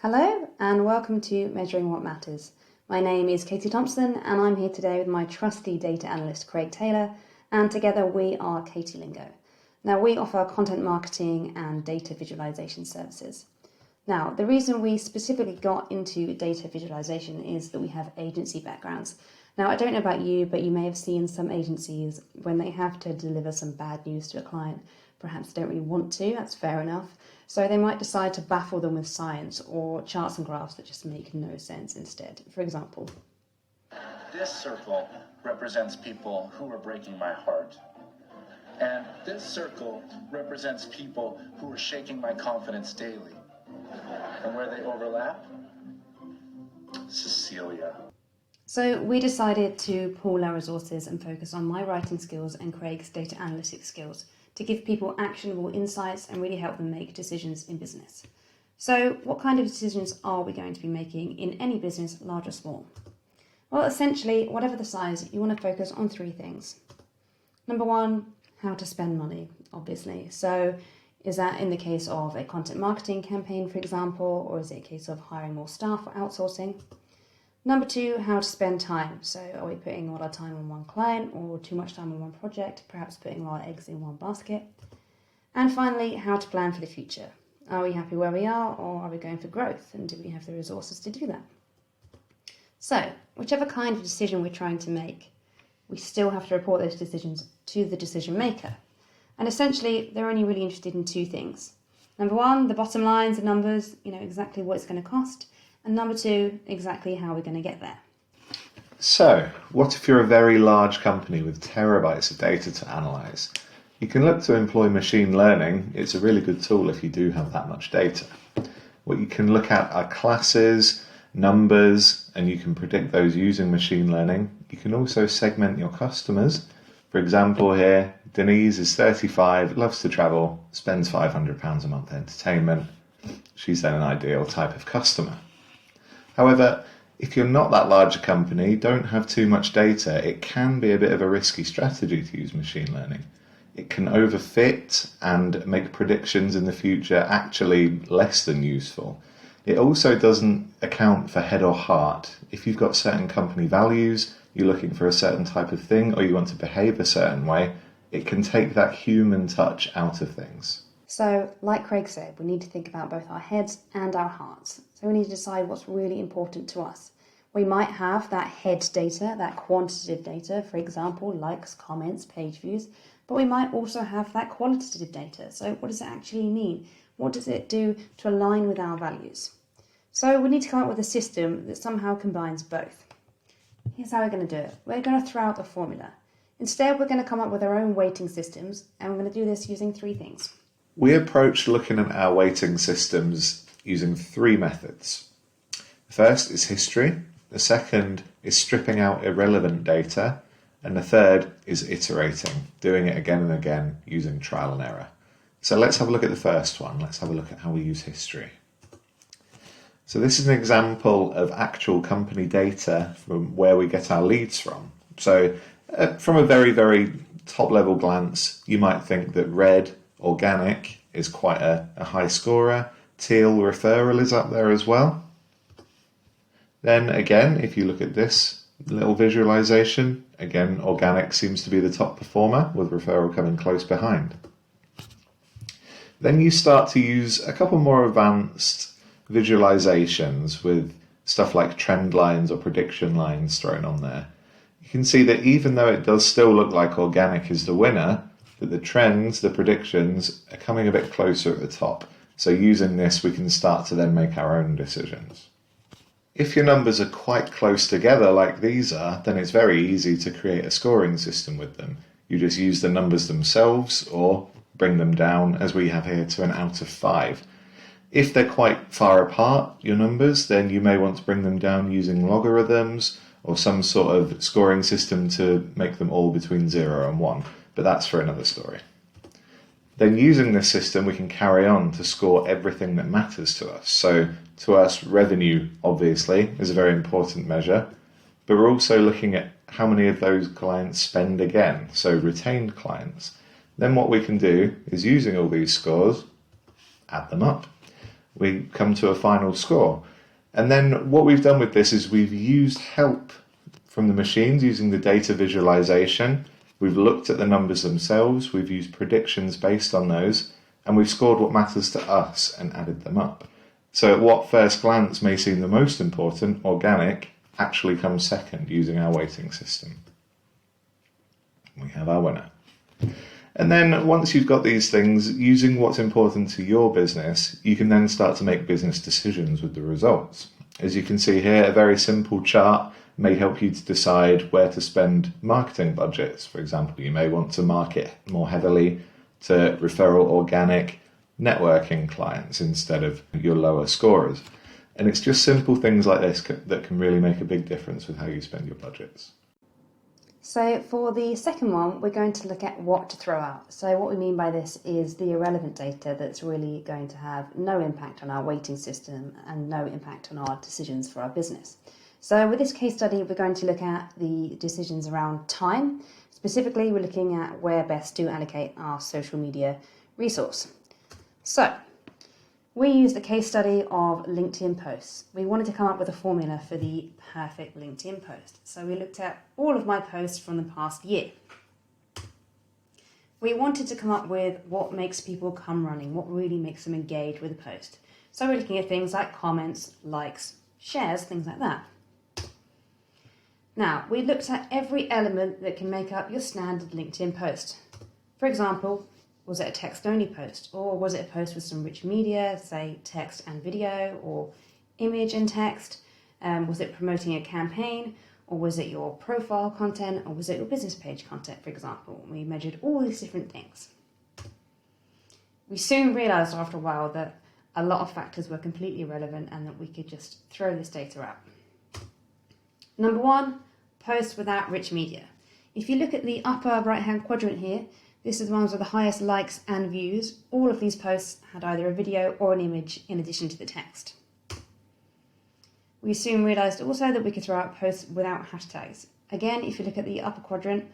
Hello and welcome to Measuring What Matters. My name is Katie Thompson and I'm here today with my trusty data analyst Craig Taylor, and together we are Katie Lingo. Now we offer content marketing and data visualization services. Now the reason we specifically got into data visualization is that we have agency backgrounds. Now I don't know about you, but you may have seen some agencies when they have to deliver some bad news to a client, perhaps don't really want to, that's fair enough. So they might decide to baffle them with science or charts and graphs that just make no sense instead. For example, this circle represents people who are breaking my heart. And this circle represents people who are shaking my confidence daily. And where they overlap? Cecilia. So we decided to pool our resources and focus on my writing skills and Craig's data analytics skills to give people actionable insights and really help them make decisions in business. So what kind of decisions are we going to be making in any business, large or small? Well, essentially, whatever the size, you want to focus on three things. Number one, how to spend money, obviously. So is that in the case of a content marketing campaign, for example, or is it a case of hiring more staff or outsourcing? Number two, how to spend time. So are we putting a lot of time on one client or too much time on one project, perhaps putting a lot of eggs in one basket? And finally, how to plan for the future. Are we happy where we are or are we going for growth? And do we have the resources to do that? So whichever kind of decision we're trying to make, we still have to report those decisions to the decision maker. And essentially, they're only really interested in two things. Number one, the bottom lines, the numbers, exactly what it's going to cost. And number two, exactly how we're going to get there. So, what if you're a very large company with terabytes of data to analyse? You can look to employ machine learning. It's a really good tool if you do have that much data. What you can look at are classes, numbers, and you can predict those using machine learning. You can also segment your customers. For example here, Denise is 35, loves to travel, spends £500 a month entertainment. She's then an ideal type of customer. However, if you're not that large a company, don't have too much data, it can be a bit of a risky strategy to use machine learning. It can overfit and make predictions in the future actually less than useful. It also doesn't account for head or heart. If you've got certain company values, you're looking for a certain type of thing, or you want to behave a certain way, it can take that human touch out of things. So, like Craig said, we need to think about both our heads and our hearts. So we need to decide what's really important to us. We might have that head data, that quantitative data, for example, likes, comments, page views, but we might also have that qualitative data. So what does it actually mean? What does it do to align with our values? So we need to come up with a system that somehow combines both. Here's how we're going to do it. We're going to throw out the formula. Instead, we're going to come up with our own weighting systems, and we're going to do this using three things. We approach looking at our weighting systems using three methods. The first is history, the second is stripping out irrelevant data, and the third is iterating, doing it again and again using trial and error. So let's have a look at the first one. Let's have a look at how we use history. So this is an example of actual company data from where we get our leads from. So from a very, very top level glance, you might think that red, organic, is quite a high scorer. Teal, referral, is up there as well. Then again, if you look at this little visualization, again, organic seems to be the top performer, with referral coming close behind. Then you start to use a couple more advanced visualizations with stuff like trend lines or prediction lines thrown on there. You can see that even though it does still look like organic is the winner, that the trends, the predictions, are coming a bit closer at the top. So using this, we can start to then make our own decisions. If your numbers are quite close together like these are, then it's very easy to create a scoring system with them. You just use the numbers themselves or bring them down, as we have here, to an out of 5. If they're quite far apart, your numbers, then you may want to bring them down using logarithms or some sort of scoring system to make them all between 0 and 1. But that's for another story. Then using this system, we can carry on to score everything that matters to us. So to us, revenue, obviously, is a very important measure, but we're also looking at how many of those clients spend again, so retained clients. Then what we can do is, using all these scores, add them up. we come to a final score. And then what we've done with this is we've used help from the machines using the data visualization. We've looked at the numbers themselves, we've used predictions based on those, and we've scored what matters to us and added them up. So what first glance may seem the most important, organic, actually comes second using our weighting system. We have our winner. And then once you've got these things, using what's important to your business, you can then start to make business decisions with the results. As you can see here, a very simple chart may help you to decide where to spend marketing budgets. For example, you may want to market more heavily to referral organic networking clients instead of your lower scorers. And it's just simple things like this that can really make a big difference with how you spend your budgets. So for the second one, we're going to look at what to throw out. So what we mean by this is the irrelevant data that's really going to have no impact on our weighting system and no impact on our decisions for our business. So with this case study, we're going to look at the decisions around time. Specifically, we're looking at where best to allocate our social media resource. So we used the case study of LinkedIn posts. We wanted to come up with a formula for the perfect LinkedIn post. So we looked at all of my posts from the past year. We wanted to come up with what makes people come running, what really makes them engage with a post. So we're looking at things like comments, likes, shares, things like that. Now, we looked at every element that can make up your standard LinkedIn post. For example, was it a text-only post, or was it a post with some rich media, say text and video, or image and text? Was it promoting a campaign, or was it your profile content, or was it your business page content, for example? We measured all these different things. We soon realised after a while that a lot of factors were completely irrelevant and that we could just throw this data out. Number one, posts without rich media. If you look at the upper right-hand quadrant here, this is the ones with the highest likes and views. All of these posts had either a video or an image in addition to the text. We soon realised also that we could throw out posts without hashtags. Again, if you look at the upper quadrant,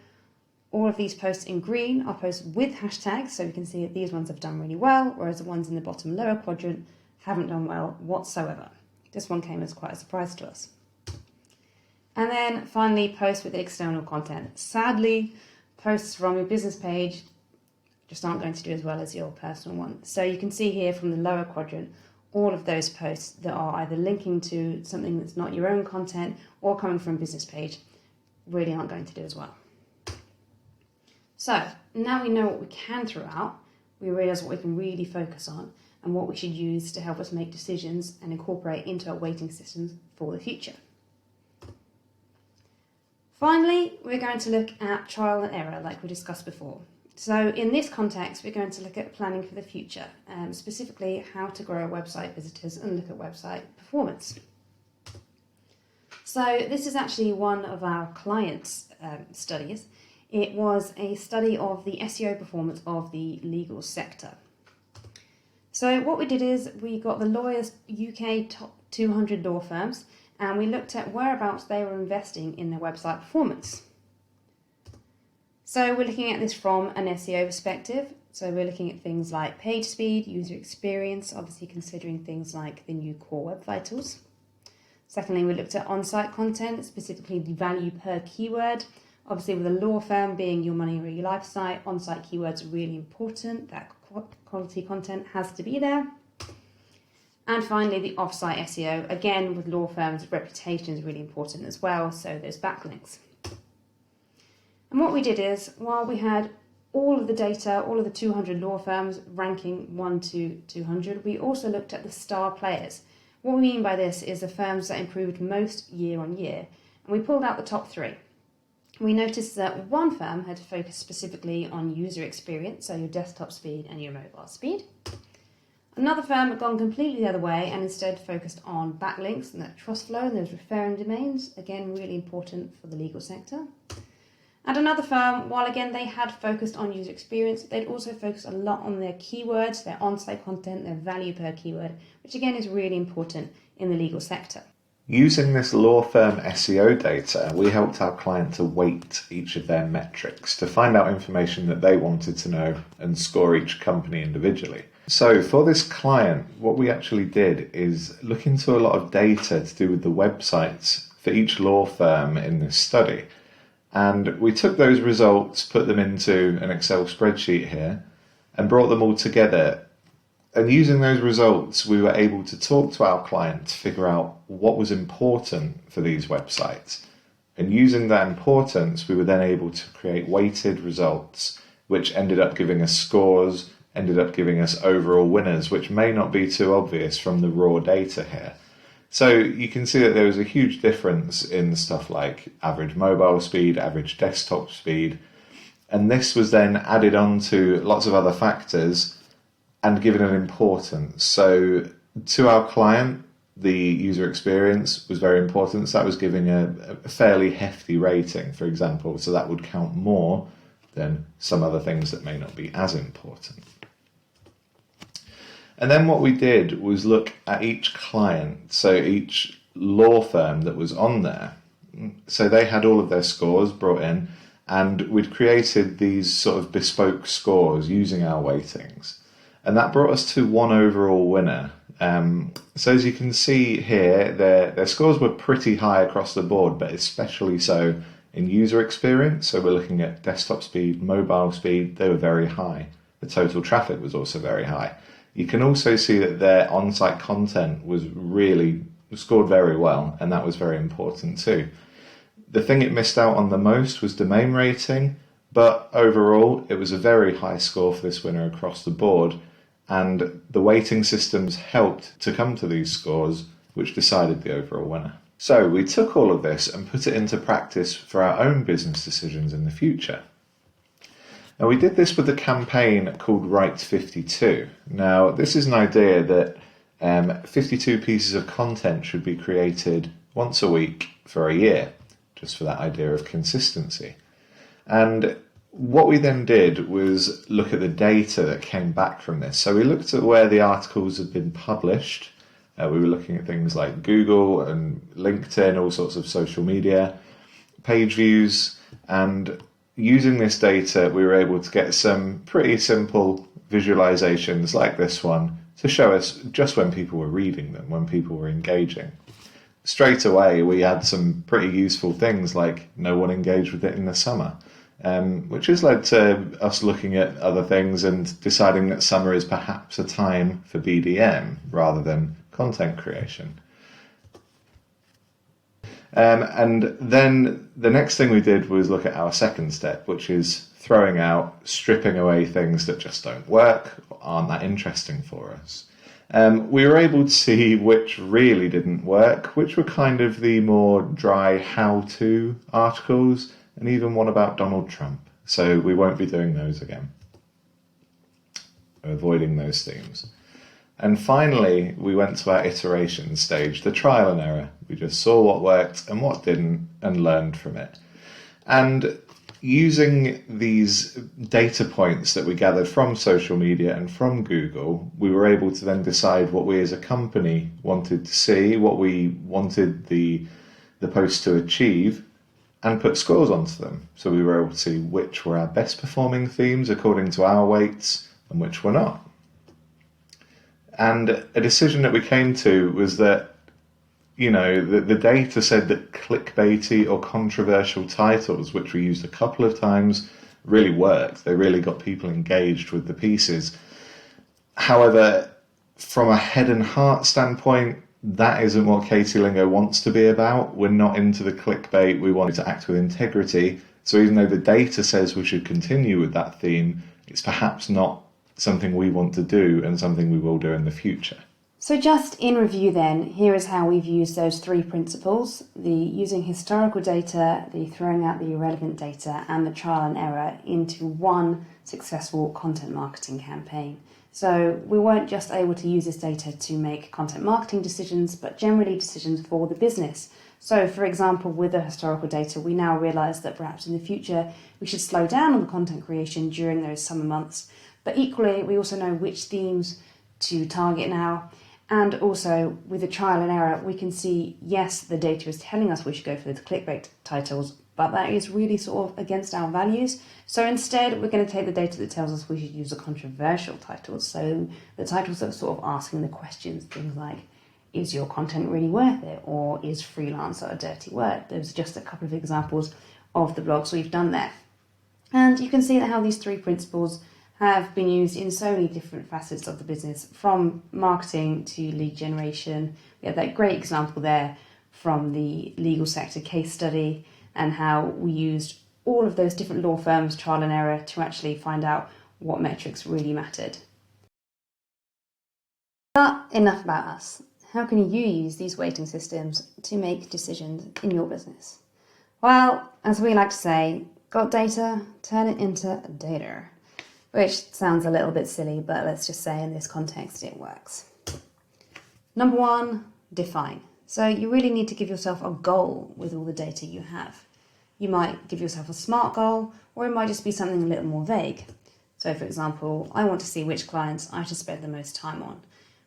all of these posts in green are posts with hashtags, so we can see that these ones have done really well, whereas the ones in the bottom lower quadrant haven't done well whatsoever. This one came as quite a surprise to us. And then finally, posts with external content. Sadly, posts from your business page just aren't going to do as well as your personal one. So you can see here from the lower quadrant, all of those posts that are either linking to something that's not your own content or coming from a business page really aren't going to do as well. So now we know what we can throw out, we realise what we can really focus on and what we should use to help us make decisions and incorporate into our weighting systems for the future. Finally, we're going to look at trial and error like we discussed before. So in this context, we're going to look at planning for the future, specifically how to grow website visitors and look at website performance. So this is actually one of our clients' studies. It was a study of the SEO performance of the legal sector. So what we did is we got the lawyers' UK top 200 law firms and we looked at whereabouts they were investing in their website performance. So we're looking at this from an SEO perspective. So we're looking at things like page speed, user experience, obviously considering things like the new core web vitals. Secondly, we looked at on-site content, specifically the value per keyword. Obviously with a law firm being your money or your life site, on-site keywords are really important. That quality content has to be there. And finally, the off-site SEO. Again, with law firms, reputation is really important as well, so there's backlinks. And what we did is, while we had all of the data, all of the 200 law firms ranking 1 to 200, we also looked at the star players. What we mean by this is the firms that improved most year on year, and we pulled out the top 3. We noticed that one firm had focused specifically on user experience, so your desktop speed and your mobile speed. Another firm had gone completely the other way and instead focused on backlinks and that trust flow and those referring domains, again really important for the legal sector. And another firm, while again they had focused on user experience, they'd also focused a lot on their keywords, their on-site content, their value per keyword, which again is really important in the legal sector. Using this law firm SEO data, we helped our client to weight each of their metrics to find out information that they wanted to know and score each company individually. So for this client, what we actually did is look into a lot of data to do with the websites for each law firm in this study. And we took those results, put them into an Excel spreadsheet here, and brought them all together. And using those results, we were able to talk to our client to figure out what was important for these websites. And using that importance, we were then able to create weighted results, which ended up giving us scores, ended up giving us overall winners, which may not be too obvious from the raw data here. So you can see that there was a huge difference in stuff like average mobile speed, average desktop speed, and this was then added on to lots of other factors and given an importance. So to our client, the user experience was very important. So that was giving a fairly hefty rating, for example. So that would count more than some other things that may not be as important. And then what we did was look at each client, so each law firm that was on there. So they had all of their scores brought in, and we'd created these sort of bespoke scores using our weightings. And that brought us to one overall winner. So as you can see here, their scores were pretty high across the board, but especially so in user experience. So we're looking at desktop speed, mobile speed, they were very high. The total traffic was also very high. You can also see that their on-site content was really scored very well, and that was very important too. The thing it missed out on the most was domain rating, but overall it was a very high score for this winner across the board, and the weighting systems helped to come to these scores, which decided the overall winner. So we took all of this and put it into practice for our own business decisions in the future. Now, we did this with a campaign called Write 52. Now, this is an idea that 52 pieces of content should be created once a week for a year, just for that idea of consistency. And what we then did was look at the data that came back from this. So we looked at where the articles had been published. We were looking at things like Google and LinkedIn, all sorts of social media, page views, and using this data, we were able to get some pretty simple visualizations like this one to show us just when people were reading them, when people were engaging. Straight away, we had some pretty useful things like no one engaged with it in the summer, which has led to us looking at other things and deciding that summer is perhaps a time for BDM rather than content creation. And then the next thing we did was look at our second step, which is throwing out, stripping away things that just don't work, or aren't that interesting for us. We were able to see which really didn't work, which were kind of the more dry how-to articles, and even one about Donald Trump. So we won't be doing those again. We're avoiding those themes. And finally, we went to our iteration stage, the trial and error. We just saw what worked and what didn't and learned from it. And using these data points that we gathered from social media and from Google, we were able to then decide what we as a company wanted to see, what we wanted the posts to achieve, and put scores onto them. So we were able to see which were our best performing themes according to our weights and which were not. And a decision that we came to was that, the data said that clickbaity or controversial titles, which we used a couple of times, really worked. They really got people engaged with the pieces. However, from a head and heart standpoint, that isn't what Katie Lingo wants to be about. We're not into the clickbait. We want to act with integrity. So even though the data says we should continue with that theme, it's perhaps not something we want to do and something we will do in the future. So just in review then, here is how we've used those three principles, the using historical data, the throwing out the irrelevant data, and the trial and error into one successful content marketing campaign. So we weren't just able to use this data to make content marketing decisions, but generally decisions for the business. So for example, with the historical data, we now realise that perhaps in the future we should slow down on the content creation during those summer months. But equally, we also know which themes to target now And also with the trial and error, we can see, yes, the data is telling us we should go for the clickbait titles, but that is really sort of against our values. So instead, we're going to take the data that tells us we should use the controversial titles. So the titles that are sort of asking the questions, things like, is your content really worth it? Or is freelancer a dirty word? Those are just a couple of examples of the blogs we've done there. And you can see that how these three principles have been used in so many different facets of the business, from marketing to lead generation. We had that great example there from the legal sector case study, and how we used all of those different law firms' trial and error to actually find out what metrics really mattered. But enough about us. How can you use these weighting systems to make decisions in your business? Well, as we like to say, got data, turn it into data. Which sounds a little bit silly, but let's just say in this context it works. Number one, define. So you really need to give yourself a goal with all the data you have. You might give yourself a SMART goal, or it might just be something a little more vague. So for example, I want to see which clients I should spend the most time on.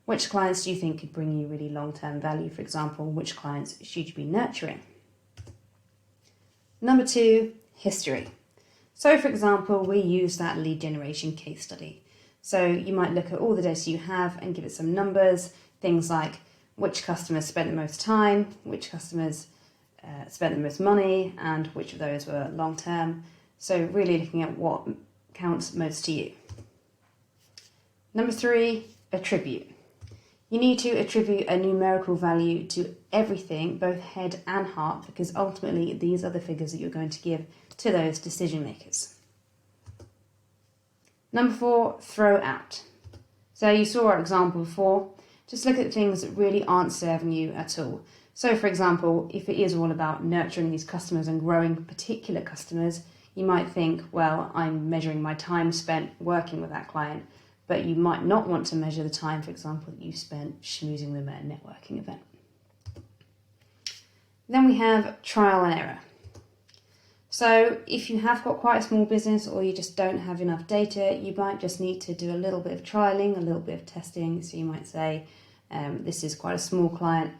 Which clients do you think could bring you really long-term value? For example, which clients should you be nurturing? Number two, history. So for example, we use that lead generation case study. So you might look at all the data you have and give it some numbers, things like which customers spent the most time, which customers spent the most money, and which of those were long-term. So really looking at what counts most to you. Number three, attribute. You need to attribute a numerical value to everything, both head and heart, because ultimately these are the figures that you're going to give to those decision makers. Number four, throw out. So you saw our example before. Just look at things that really aren't serving you at all. So for example, if it is all about nurturing these customers and growing particular customers, you might think, well, I'm measuring my time spent working with that client, but you might not want to measure the time, for example, that you spent schmoozing them at a networking event. Then we have trial and error. So if you have got quite a small business, or you just don't have enough data, you might just need to do a little bit of trialing, a little bit of testing. So you might say, this is quite a small client,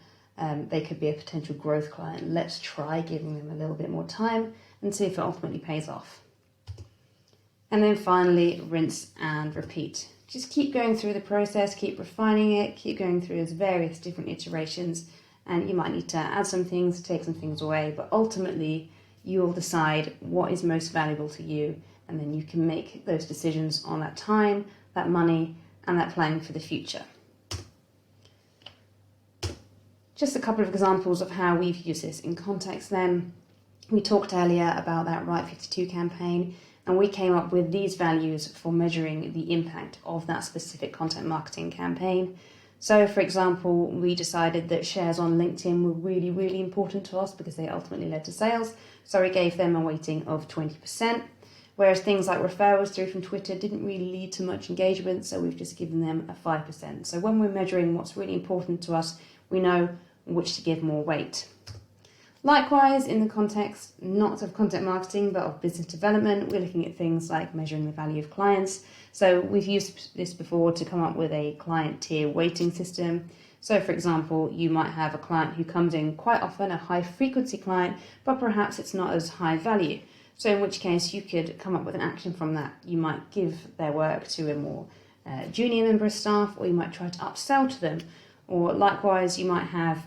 they could be a potential growth client. Let's try giving them a little bit more time and see if it ultimately pays off. And then finally, rinse and repeat. Just keep going through the process, keep refining it, keep going through those various different iterations, and you might need to add some things, take some things away, but ultimately you'll decide what is most valuable to you, and then you can make those decisions on that time, that money, and that planning for the future. Just a couple of examples of how we've used this in context then. We talked earlier about that Right 52 campaign, and we came up with these values for measuring the impact of that specific content marketing campaign. So for example, we decided that shares on LinkedIn were really, really important to us because they ultimately led to sales. So we gave them a weighting of 20%, whereas things like referrals through from Twitter didn't really lead to much engagement, so we've just given them a 5%. So when we're measuring what's really important to us, we know which to give more weight. Likewise, in the context not of content marketing but of business development, we're looking at things like measuring the value of clients. So we've used this before to come up with a client tier weighting system. So for example, you might have a client who comes in quite often, a high frequency client, but perhaps it's not as high value. So in which case you could come up with an action from that. You might give their work to a more junior member of staff, or you might try to upsell to them. Or likewise, you might have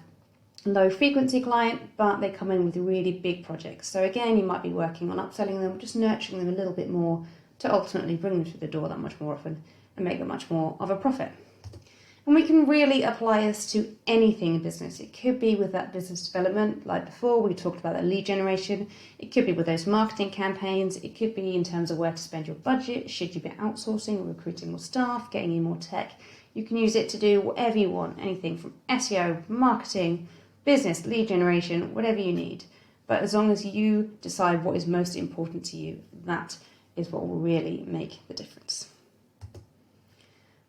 low frequency client, but they come in with really big projects. So again, you might be working on upselling them, just nurturing them a little bit more to ultimately bring them through the door that much more often and make them much more of a profit. And we can really apply this to anything in business. It could be with that business development, like before we talked about that lead generation. It could be with those marketing campaigns. It could be in terms of where to spend your budget. Should you be outsourcing or recruiting more staff, getting in more tech? You can use it to do whatever you want, anything from SEO, marketing, business, lead generation, whatever you need. But as long as you decide what is most important to you, that is what will really make the difference.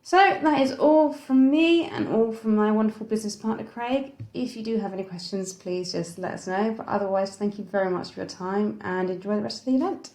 So that is all from me and all from my wonderful business partner, Craig. If you do have any questions, please just let us know. But otherwise, thank you very much for your time and enjoy the rest of the event.